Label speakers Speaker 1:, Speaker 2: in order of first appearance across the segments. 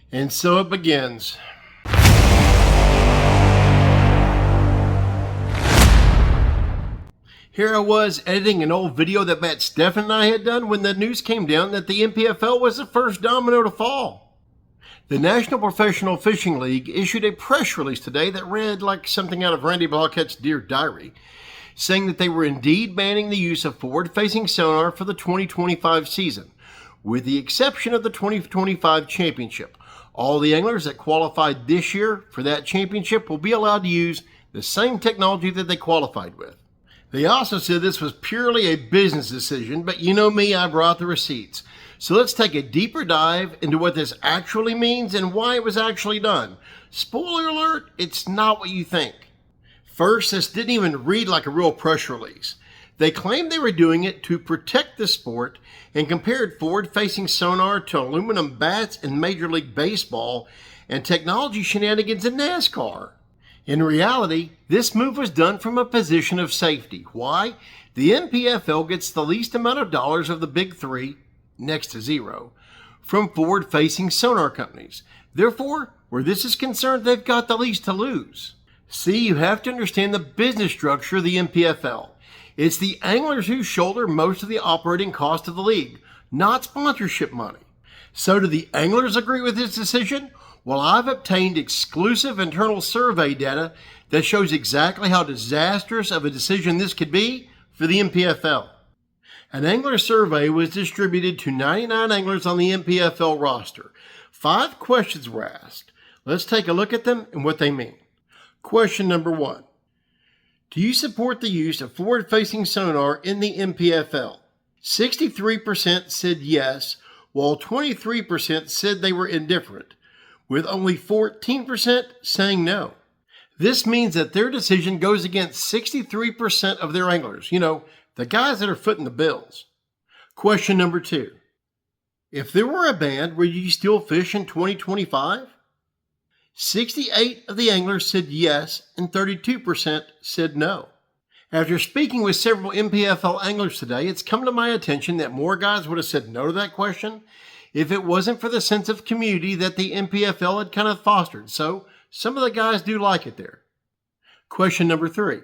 Speaker 1: And so it begins. Here I was editing an old video that Matt Steffen and I had done when the news came down that the NPFL was the first domino to fall. The National Professional Fishing League issued a press release today that read like something out of Randy Blockhead's Dear Diary, saying that they were indeed banning the use of forward-facing sonar for the 2025 season, with the exception of the 2025 championship. All the anglers that qualified this year for that championship will be allowed to use the same technology that they qualified with. They also said this was purely a business decision, but you know me, I brought the receipts. So let's take a deeper dive into what this actually means and why it was actually done. Spoiler alert, it's not what you think. First, this didn't even read like a real press release. They claimed they were doing it to protect the sport and compared forward-facing sonar to aluminum bats in Major League Baseball and technology shenanigans in NASCAR. In reality, this move was done from a position of safety. Why? The NPFL gets the least amount of dollars of the big three, next to zero, from forward-facing sonar companies. Therefore, where this is concerned, they've got the least to lose. See, you have to understand the business structure of the NPFL. It's the anglers who shoulder most of the operating cost of the league, not sponsorship money. So do the anglers agree with this decision? Well, I've obtained exclusive internal survey data that shows exactly how disastrous of a decision this could be for the NPFL. An angler survey was distributed to 99 anglers on the NPFL roster. 5 questions were asked. Let's take a look at them and what they mean. Question number 1. Do you support the use of forward-facing sonar in the NPFL? 63% said yes, while 23% said they were indifferent, with only 14% saying no. This means that their decision goes against 63% of their anglers. You know, the guys that are footing the bills. Question number 2. If there were a ban, would you still fish in 2025? 68 of the anglers said yes, and 32% said no. After speaking with several NPFL anglers today, it's come to my attention that more guys would have said no to that question if it wasn't for the sense of community that the NPFL had kind of fostered. So some of the guys do like it there. Question number 3.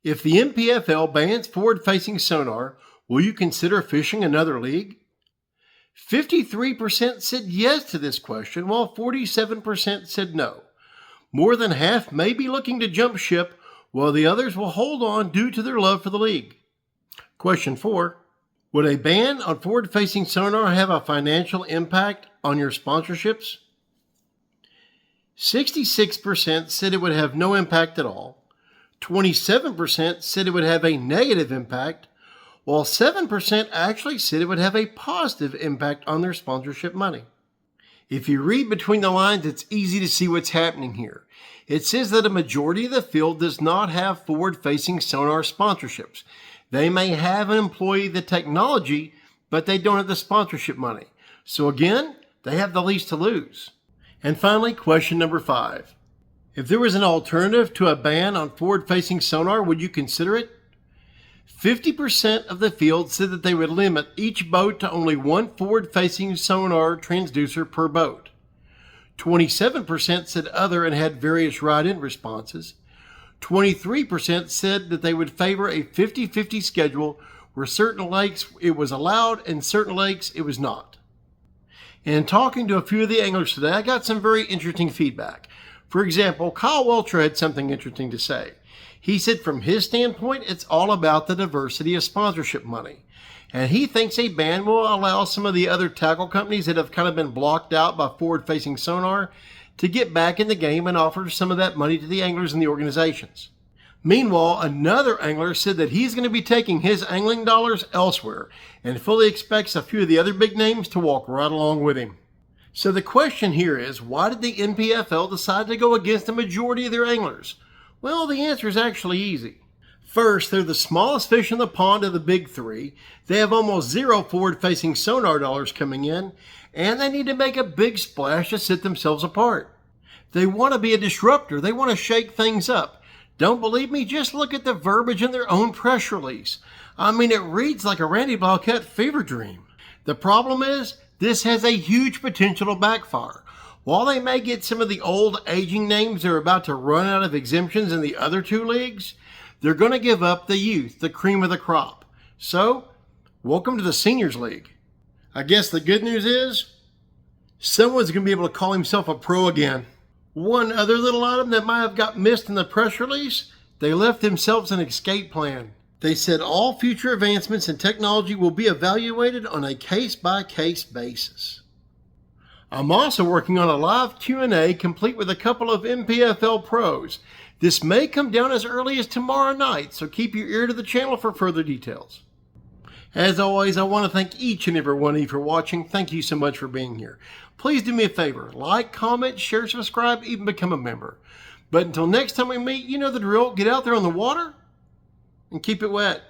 Speaker 1: If the NPFL bans forward-facing sonar, will you consider fishing another league? 53% said yes to this question, while 47% said no. More than half may be looking to jump ship, while the others will hold on due to their love for the league. Question 4. Would a ban on forward-facing sonar have a financial impact on your sponsorships? 66% said it would have no impact at all. 27% said it would have a negative impact, while 7% actually said it would have a positive impact on their sponsorship money. If you read between the lines, it's easy to see what's happening here. It says that a majority of the field does not have forward-facing sonar sponsorships. They may have an employee the technology, but they don't have the sponsorship money. So again, they have the least to lose. And finally, question number 5. If there was an alternative to a ban on forward-facing sonar, would you consider it? 50% of the field said that they would limit each boat to only one forward-facing sonar transducer per boat. 27% said other and had various write-in responses. 23% said that they would favor a 50-50 schedule where certain lakes it was allowed and certain lakes it was not. And talking to a few of the anglers today, I got some very interesting feedback. For example, Kyle Welcher had something interesting to say. He said from his standpoint, it's all about the diversity of sponsorship money. And he thinks a ban will allow some of the other tackle companies that have kind of been blocked out by forward-facing sonar to get back in the game and offer some of that money to the anglers and the organizations. Meanwhile, another angler said that he's going to be taking his angling dollars elsewhere and fully expects a few of the other big names to walk right along with him. So the question here is, why did the NPFL decide to go against the majority of their anglers? Well, the answer is actually easy. First, they're the smallest fish in the pond of the big three. They have almost zero forward-facing sonar dollars coming in, and they need to make a big splash to set themselves apart. They want to be a disruptor. They want to shake things up. Don't believe me? Just look at the verbiage in their own press release. I mean, it reads like a Randy Blockhead fever dream. The problem is, this has a huge potential to backfire. While they may get some of the old aging names that are about to run out of exemptions in the other two leagues, they're going to give up the youth, the cream of the crop. So, welcome to the Seniors League. I guess the good news is, someone's going to be able to call himself a pro again. One other little item that might have got missed in the press release, they left themselves an escape plan. They said all future advancements in technology will be evaluated on a case-by-case basis. I'm also working on a live Q&A complete with a couple of NPFL pros. This may come down as early as tomorrow night, so keep your ear to the channel for further details. As always, I want to thank each and every one of you for watching. Thank you so much for being here. Please do me a favor. Like, comment, share, subscribe, even become a member. But until next time we meet, you know the drill. Get out there on the water and keep it wet.